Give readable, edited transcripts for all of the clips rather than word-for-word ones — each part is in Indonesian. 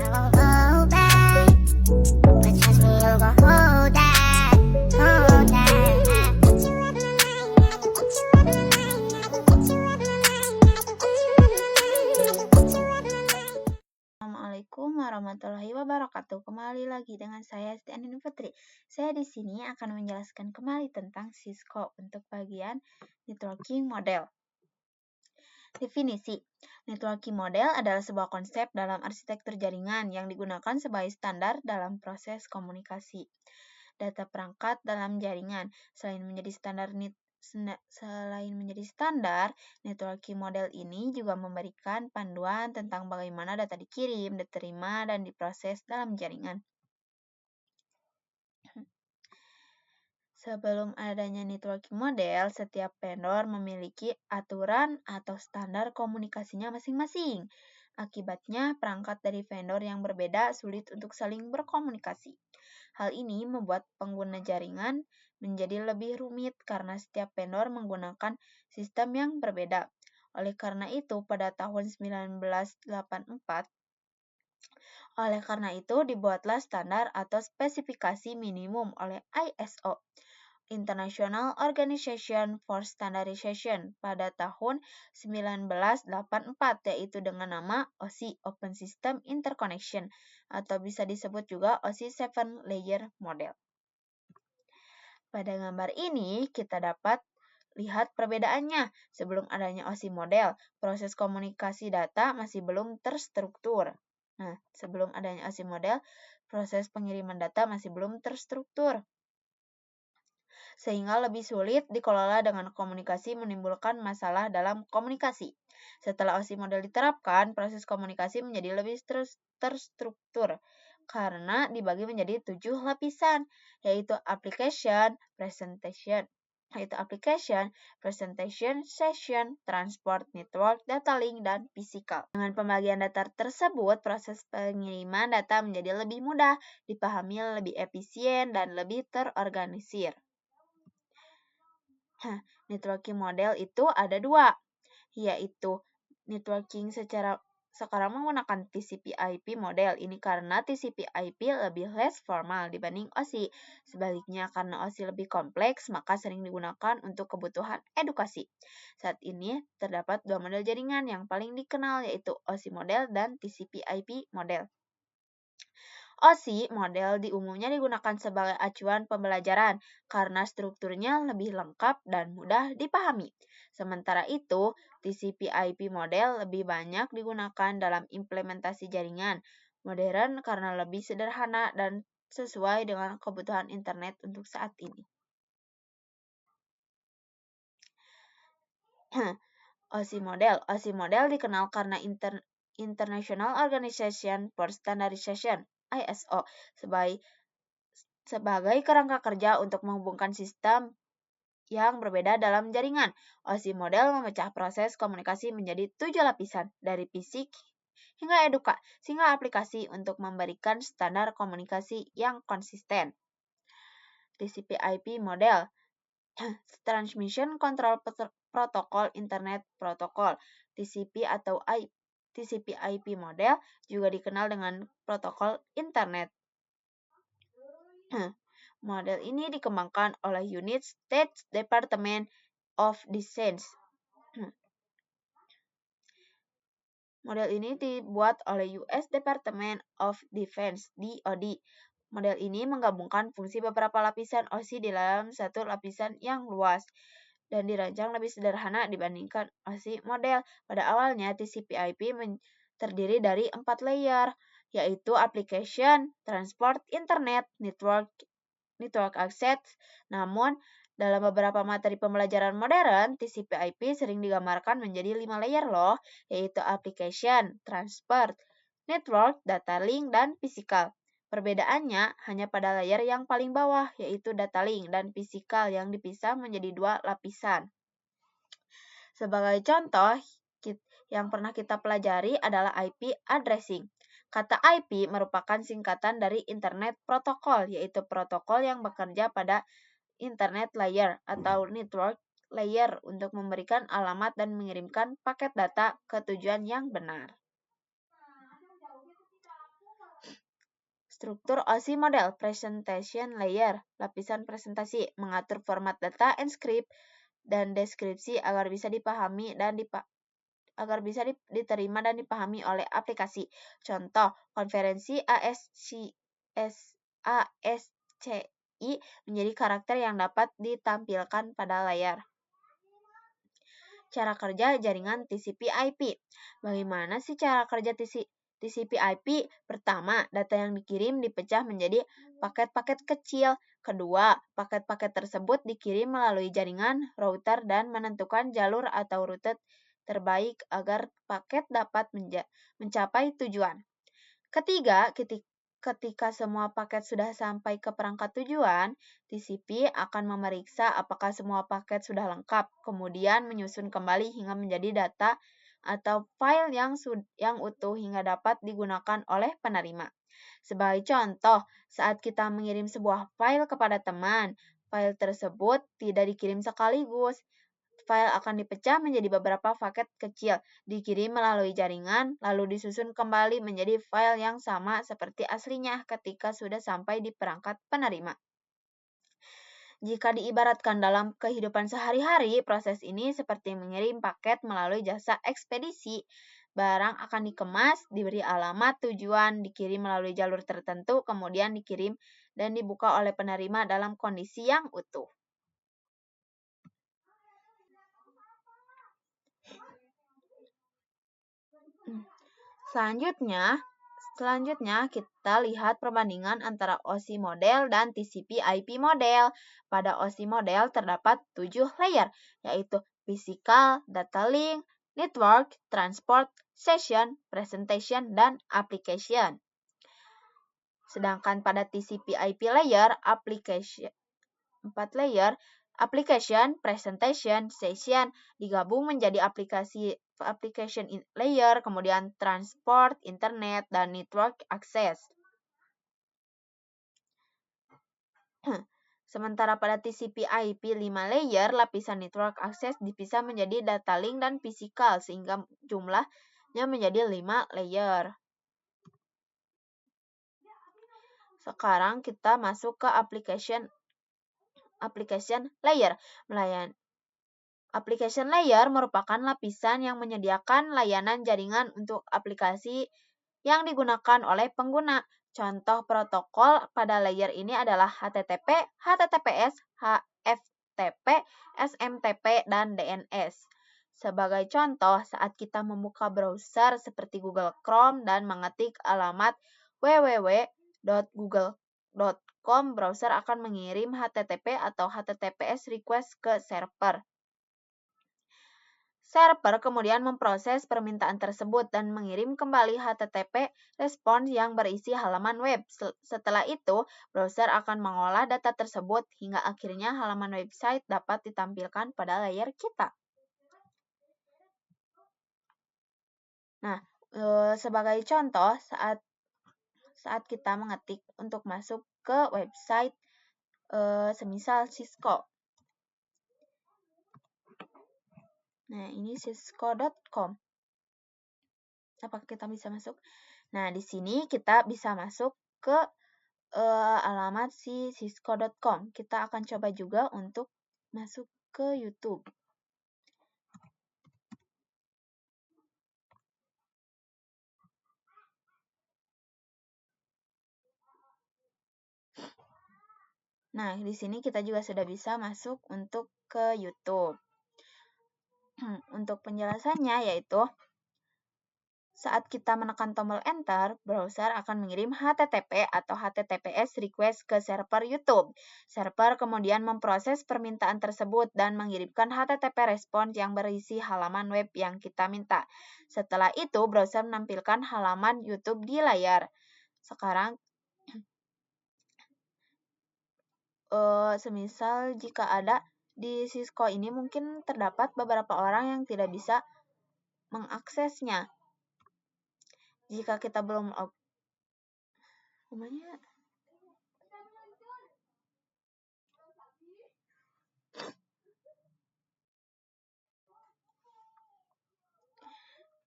won't hold back, but trust me, I'm gon' hold that, hold that. Assalamualaikum warahmatullahi wabarakatuh. Kembali lagi dengan saya Siti Andini Putri. Saya di sini akan menjelaskan kembali tentang Cisco untuk bagian networking model. Definisi. Networking model adalah sebuah konsep dalam arsitektur jaringan yang digunakan sebagai standar dalam proses komunikasi. Data perangkat dalam jaringan selain menjadi standar, networking model ini juga memberikan panduan tentang bagaimana data dikirim, diterima, dan diproses dalam jaringan. Sebelum adanya networking model, setiap vendor memiliki aturan atau standar komunikasinya masing-masing. Akibatnya, perangkat dari vendor yang berbeda sulit untuk saling berkomunikasi. Hal ini membuat pengguna jaringan menjadi lebih rumit karena setiap vendor menggunakan sistem yang berbeda. Oleh karena itu, pada tahun 1984, dibuatlah standar atau spesifikasi minimum oleh ISO, International Organization for Standardization, pada tahun 1984, yaitu dengan nama OSI, Open System Interconnection, atau bisa disebut juga OSI 7 Layer Model. Pada gambar ini, kita dapat lihat perbedaannya. Sebelum adanya OSI model, proses komunikasi data masih belum terstruktur. Nah, sebelum adanya OSI model, proses pengiriman data masih belum terstruktur, sehingga lebih sulit dikelola dengan komunikasi menimbulkan masalah dalam komunikasi. Setelah OSI model diterapkan, proses komunikasi menjadi lebih terstruktur karena dibagi menjadi 7 lapisan, yaitu application, presentation, session, transport, network, data link, dan physical. Dengan pembagian data tersebut, proses pengiriman data menjadi lebih mudah, dipahami lebih efisien, dan lebih terorganisir. Networking model itu ada 2, yaitu networking sekarang menggunakan TCP/IP model. Ini karena TCP/IP lebih less formal dibanding OSI. Sebaliknya, karena OSI lebih kompleks, maka sering digunakan untuk kebutuhan edukasi. Saat ini terdapat 2 model jaringan yang paling dikenal, yaitu OSI model dan TCP/IP model. OSI model umumnya digunakan sebagai acuan pembelajaran karena strukturnya lebih lengkap dan mudah dipahami. Sementara itu, TCP/IP model lebih banyak digunakan dalam implementasi jaringan modern karena lebih sederhana dan sesuai dengan kebutuhan internet untuk saat ini. OSI model dikenal karena International Organization for Standardization (ISO) sebagai kerangka kerja untuk menghubungkan sistem yang berbeda dalam jaringan. OSI model memecah proses komunikasi menjadi 7 lapisan, dari fisik hingga hingga aplikasi untuk memberikan standar komunikasi yang konsisten. TCP/IP model, Transmission Control Protocol Internet Protocol, TCP atau TCP/IP model juga dikenal dengan protokol internet. Model ini dikembangkan oleh United States Department of Defense. Model ini dibuat oleh US Department of Defense, DoD. Model ini menggabungkan fungsi beberapa lapisan OSI di dalam satu lapisan yang luas dan dirancang lebih sederhana dibandingkan OSI model. Pada awalnya, TCP/IP terdiri dari 4 layer, yaitu application, transport, internet, network access. Namun, dalam beberapa materi pembelajaran modern, TCP/IP sering digambarkan menjadi 5 layer loh, yaitu application, transport, network, data link, dan physical. Perbedaannya hanya pada layer yang paling bawah, yaitu data link dan physical yang dipisah menjadi 2 lapisan. Sebagai contoh, yang pernah kita pelajari adalah IP addressing. Kata IP merupakan singkatan dari Internet Protocol, yaitu protokol yang bekerja pada Internet Layer atau Network Layer untuk memberikan alamat dan mengirimkan paket data ke tujuan yang benar. Struktur OSI model, presentation layer, lapisan presentasi, mengatur format data and script, dan deskripsi agar bisa dipahami dan diterima dan dipahami oleh aplikasi. Contoh, konferensi ASCI menjadi karakter yang dapat ditampilkan pada layar. Cara kerja jaringan TCP/IP. Bagaimana sih cara kerja TCP/IP? Pertama, data yang dikirim dipecah menjadi paket-paket kecil. Kedua, paket-paket tersebut dikirim melalui jaringan router dan menentukan jalur atau rute terbaik agar paket dapat mencapai tujuan. Ketiga, ketika semua paket sudah sampai ke perangkat tujuan, TCP akan memeriksa apakah semua paket sudah lengkap, kemudian menyusun kembali hingga menjadi data atau file yang utuh hingga dapat digunakan oleh penerima. Sebagai contoh, saat kita mengirim sebuah file kepada teman, file tersebut tidak dikirim sekaligus. File akan dipecah menjadi beberapa paket kecil, dikirim melalui jaringan, lalu disusun kembali menjadi file yang sama seperti aslinya ketika sudah sampai di perangkat penerima. Jika diibaratkan dalam kehidupan sehari-hari, proses ini seperti mengirim paket melalui jasa ekspedisi. Barang akan dikemas, diberi alamat tujuan, dikirim melalui jalur tertentu, kemudian dikirim dan dibuka oleh penerima dalam kondisi yang utuh. Selanjutnya kita lihat perbandingan antara OSI model dan TCP/IP model. Pada OSI model terdapat 7 layer, yaitu physical, data link, network, transport, session, presentation, dan application. Sedangkan pada TCP/IP layer, 4 layer, application, presentation, session digabung menjadi application layer, kemudian transport, internet, dan network access. Sementara pada TCP/IP 5 layer, lapisan network access dipisah menjadi data link dan physical sehingga jumlahnya menjadi 5 layer. Sekarang kita masuk ke application layer. Application layer merupakan lapisan yang menyediakan layanan jaringan untuk aplikasi yang digunakan oleh pengguna. Contoh protokol pada layer ini adalah HTTP, HTTPS, HFTP, SMTP, dan DNS. Sebagai contoh, saat kita membuka browser seperti Google Chrome dan mengetik alamat www.google.com, browser akan mengirim HTTP atau HTTPS request ke server. Server kemudian memproses permintaan tersebut dan mengirim kembali HTTP respons yang berisi halaman web. Setelah itu, browser akan mengolah data tersebut hingga akhirnya halaman website dapat ditampilkan pada layar kita. Nah, sebagai contoh, saat kita mengetik untuk masuk ke website semisal Cisco. Nah, ini cisco.com. Apakah kita bisa masuk? Nah, di sini kita bisa masuk ke alamat si cisco.com. Kita akan coba juga untuk masuk ke YouTube. Nah, di sini kita juga sudah bisa masuk untuk ke YouTube. Untuk penjelasannya yaitu saat kita menekan tombol enter, browser akan mengirim HTTP atau HTTPS request ke server YouTube. Server kemudian memproses permintaan tersebut dan mengirimkan HTTP respons yang berisi halaman web yang kita minta. Setelah itu, browser menampilkan halaman YouTube di layar. Sekarang, semisal jika ada di Cisco ini mungkin terdapat beberapa orang yang tidak bisa mengaksesnya. Jika kita belum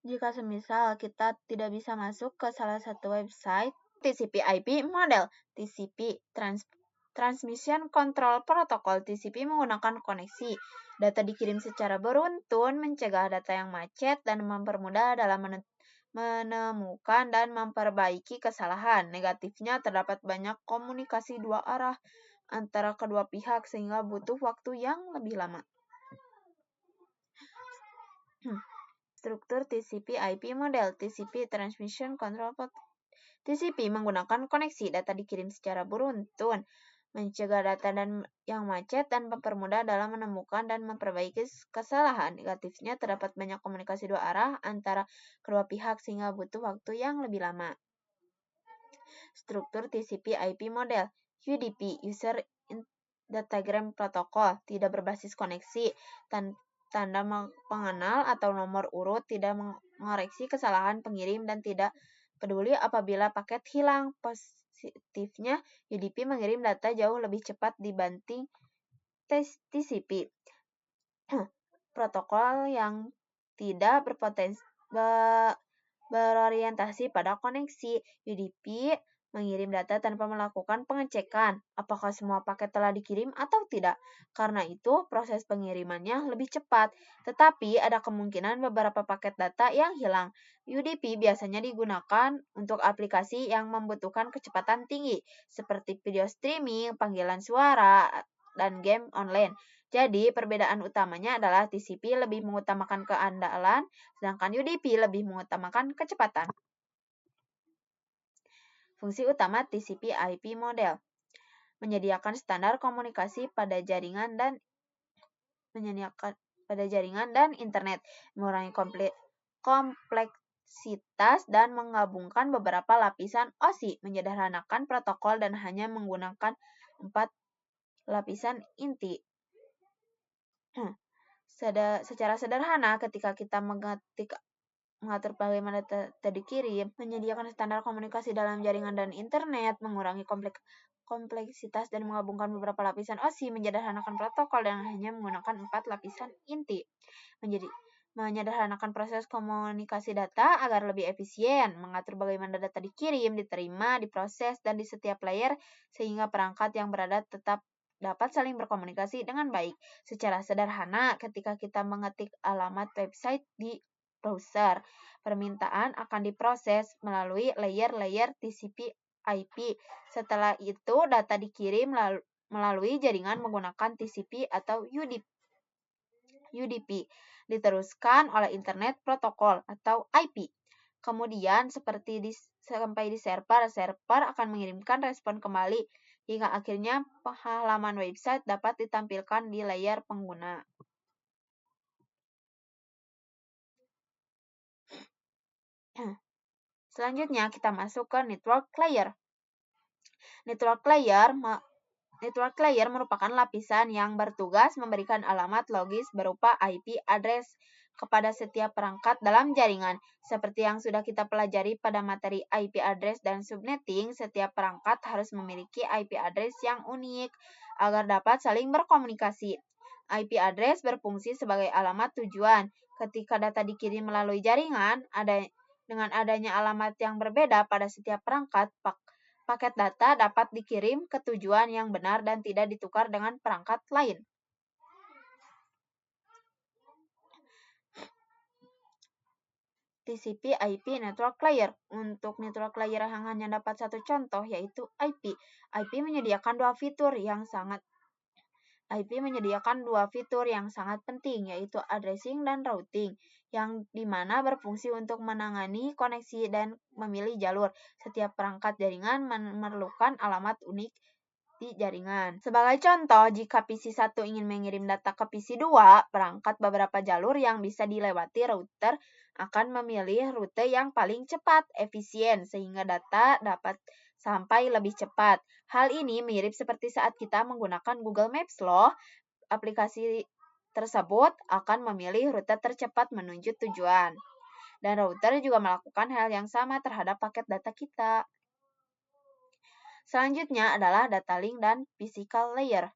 jika semisal kita tidak bisa masuk ke salah satu website, TCP/IP model. TCP Transmission Control Protocol. TCP menggunakan koneksi. Data dikirim secara beruntun, mencegah data yang macet, dan mempermudah dalam menemukan dan memperbaiki kesalahan. Negatifnya, terdapat banyak komunikasi dua arah antara kedua pihak sehingga butuh waktu yang lebih lama. Struktur TCP/IP model. TCP Transmission Control Protocol. TCP menggunakan koneksi. Data dikirim secara beruntun, mencegah data yang macet, dan mempermudah dalam menemukan dan memperbaiki kesalahan. Negatifnya, terdapat banyak komunikasi dua arah antara kedua pihak sehingga butuh waktu yang lebih lama. Struktur TCP/IP model. UDP User Datagram Protocol. Tidak berbasis koneksi. Tanda pengenal atau nomor urut, tidak mengoreksi kesalahan pengirim, dan tidak peduli apabila paket hilang. Positifnya, UDP mengirim data jauh lebih cepat dibanding TCP. Protokol yang tidak berorientasi pada koneksi. UDP mengirim data tanpa melakukan pengecekan apakah semua paket telah dikirim atau tidak. Karena itu, proses pengirimannya lebih cepat, tetapi ada kemungkinan beberapa paket data yang hilang. UDP biasanya digunakan untuk aplikasi yang membutuhkan kecepatan tinggi, seperti video streaming, panggilan suara, dan game online. Jadi, perbedaan utamanya adalah TCP lebih mengutamakan keandalan, sedangkan UDP lebih mengutamakan kecepatan. Fungsi utama TCP/IP model. Menyediakan standar komunikasi pada jaringan dan internet, mengurangi kompleksitas dan menggabungkan beberapa lapisan OSI, menyederhanakan protokol dan hanya menggunakan 4 lapisan inti. Secara sederhana, ketika kita mengatur bagaimana data dikirim, menyediakan standar komunikasi dalam jaringan dan internet, mengurangi kompleksitas dan menggabungkan beberapa lapisan OSI, menyederhanakan protokol dan hanya menggunakan 4 lapisan inti. Menyederhanakan proses komunikasi data agar lebih efisien, mengatur bagaimana data dikirim, diterima, diproses, dan di setiap layer sehingga perangkat yang berada tetap dapat saling berkomunikasi dengan baik. Secara sederhana, ketika kita mengetik alamat website di browser, permintaan akan diproses melalui layer-layer TCP/IP. Setelah itu, data dikirim melalui jaringan menggunakan TCP atau UDP, diteruskan oleh Internet Protocol atau IP. Kemudian, sampai di server akan mengirimkan respon kembali, hingga akhirnya halaman website dapat ditampilkan di layar pengguna. Selanjutnya, kita masuk ke network layer. Network layer merupakan lapisan yang bertugas memberikan alamat logis berupa IP address kepada setiap perangkat dalam jaringan. Seperti yang sudah kita pelajari pada materi IP address dan subnetting, setiap perangkat harus memiliki IP address yang unik agar dapat saling berkomunikasi. IP address berfungsi sebagai alamat tujuan. Ketika data dikirim melalui jaringan, dengan adanya alamat yang berbeda pada setiap perangkat, paket data dapat dikirim ke tujuan yang benar dan tidak ditukar dengan perangkat lain. TCP/IP Network Layer. Untuk network layer yang hanya dapat satu contoh, yaitu IP. IP menyediakan dua fitur yang sangat penting, yaitu addressing dan routing, yang dimana berfungsi untuk menangani koneksi dan memilih jalur. Setiap perangkat jaringan memerlukan alamat unik di jaringan. Sebagai contoh, jika PC1 ingin mengirim data ke PC2, perangkat beberapa jalur yang bisa dilewati router akan memilih rute yang paling cepat, efisien, sehingga data dapat sampai lebih cepat. Hal ini mirip seperti saat kita menggunakan Google Maps loh. Aplikasi tersebut akan memilih rute tercepat menuju tujuan. Dan router juga melakukan hal yang sama terhadap paket data kita. Selanjutnya adalah data link dan physical layer.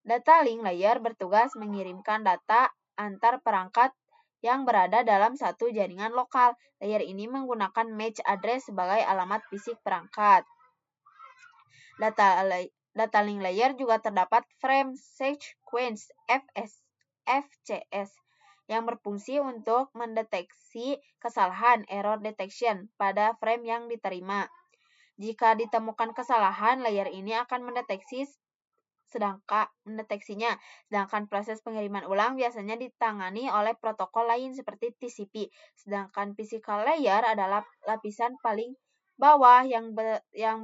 Data link layer bertugas mengirimkan data antar perangkat yang berada dalam satu jaringan lokal. Layer ini menggunakan MAC address sebagai alamat fisik perangkat. Data link layer juga terdapat frame sequence FCS yang berfungsi untuk mendeteksi kesalahan error detection pada frame yang diterima. Jika ditemukan kesalahan, layer ini akan mendeteksinya, sedangkan proses pengiriman ulang biasanya ditangani oleh protokol lain seperti TCP. Sedangkan physical layer adalah lapisan paling bawah yang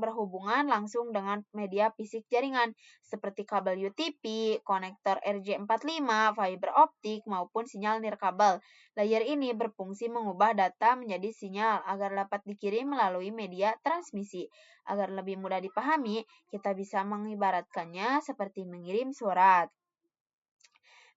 berhubungan langsung dengan media fisik jaringan seperti kabel UTP, konektor RJ45, fiber optik maupun sinyal nirkabel. Layer ini berfungsi mengubah data menjadi sinyal agar dapat dikirim melalui media transmisi. Agar lebih mudah dipahami, kita bisa mengibaratkannya seperti mengirim surat.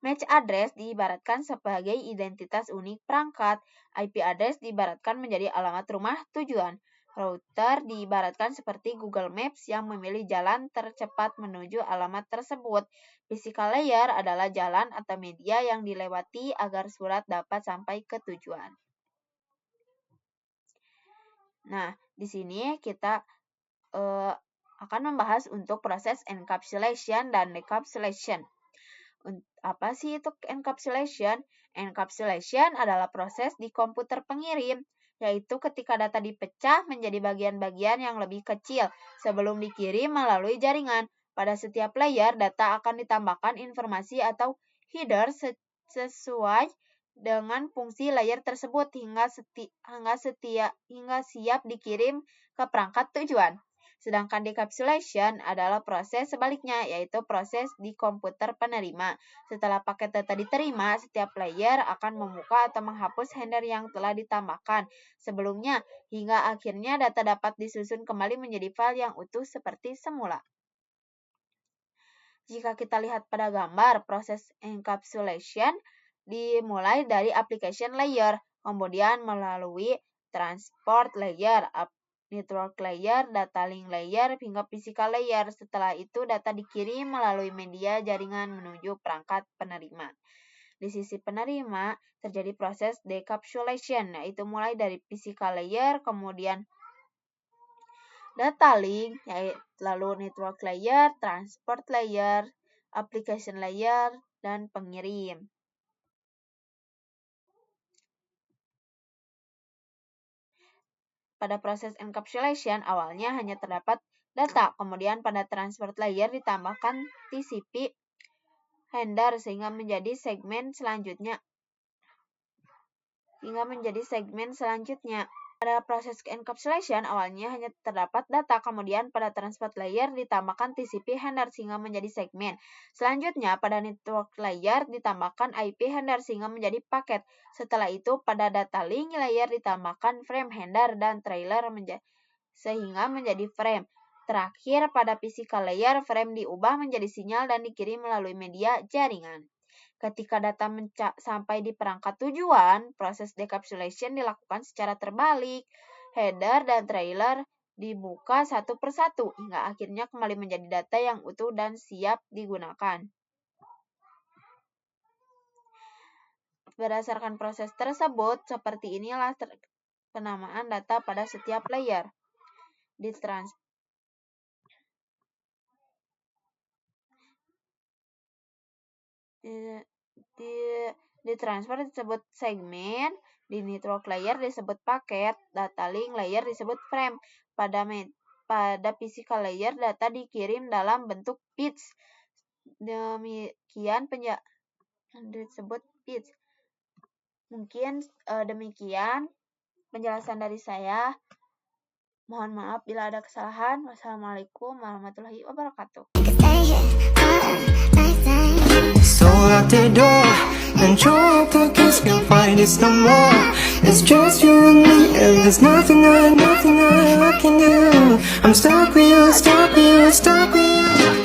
MAC address diibaratkan sebagai identitas unik perangkat. IP address diibaratkan menjadi alamat rumah tujuan. Router diibaratkan seperti Google Maps yang memilih jalan tercepat menuju alamat tersebut. Physical layer adalah jalan atau media yang dilewati agar surat dapat sampai ke tujuan. Nah, di sini kita akan membahas untuk proses encapsulation dan decapsulation. Apa sih itu encapsulation? Encapsulation adalah proses di komputer pengirim, yaitu ketika data dipecah menjadi bagian-bagian yang lebih kecil sebelum dikirim melalui jaringan. Pada setiap layer, data akan ditambahkan informasi atau header sesuai dengan fungsi layer tersebut hingga siap dikirim ke perangkat tujuan. Sedangkan decapsulation adalah proses sebaliknya, yaitu proses di komputer penerima. Setelah paket data diterima, setiap layer akan membuka atau menghapus header yang telah ditambahkan sebelumnya, hingga akhirnya data dapat disusun kembali menjadi file yang utuh seperti semula. Jika kita lihat pada gambar, proses encapsulation dimulai dari application layer, kemudian melalui transport layer, network layer, data link layer, hingga physical layer. Setelah itu data dikirim melalui media jaringan menuju perangkat penerima. Di sisi penerima terjadi proses decapsulation, yaitu mulai dari physical layer, kemudian data link, lalu network layer, transport layer, application layer, dan pengirim. Pada proses encapsulation, awalnya hanya terdapat data, kemudian pada transport layer ditambahkan TCP header sehingga menjadi segmen selanjutnya. Pada proses encapsulation, awalnya hanya terdapat data, kemudian pada transport layer ditambahkan TCP header sehingga menjadi segmen. Selanjutnya, pada network layer ditambahkan IP header sehingga menjadi paket. Setelah itu, pada data link layer ditambahkan frame header dan trailer sehingga menjadi frame. Terakhir, pada physical layer, frame diubah menjadi sinyal dan dikirim melalui media jaringan. Ketika data sampai di perangkat tujuan, proses decapsulation dilakukan secara terbalik. Header dan trailer dibuka satu persatu hingga akhirnya kembali menjadi data yang utuh dan siap digunakan. Berdasarkan proses tersebut, seperti inilah penamaan data pada setiap layer. Di transfer disebut segmen, di network layer disebut paket, data link layer disebut frame. Pada physical layer data dikirim dalam bentuk bits. Demikian disebut bits. Mungkin demikian penjelasan dari saya. Mohon maaf bila ada kesalahan. Wassalamualaikum warahmatullahi wabarakatuh. So out the door and your pockets can find it no more. It's just you and me, and there's nothing I can do. I'm stuck with you, stuck with you, stuck with you.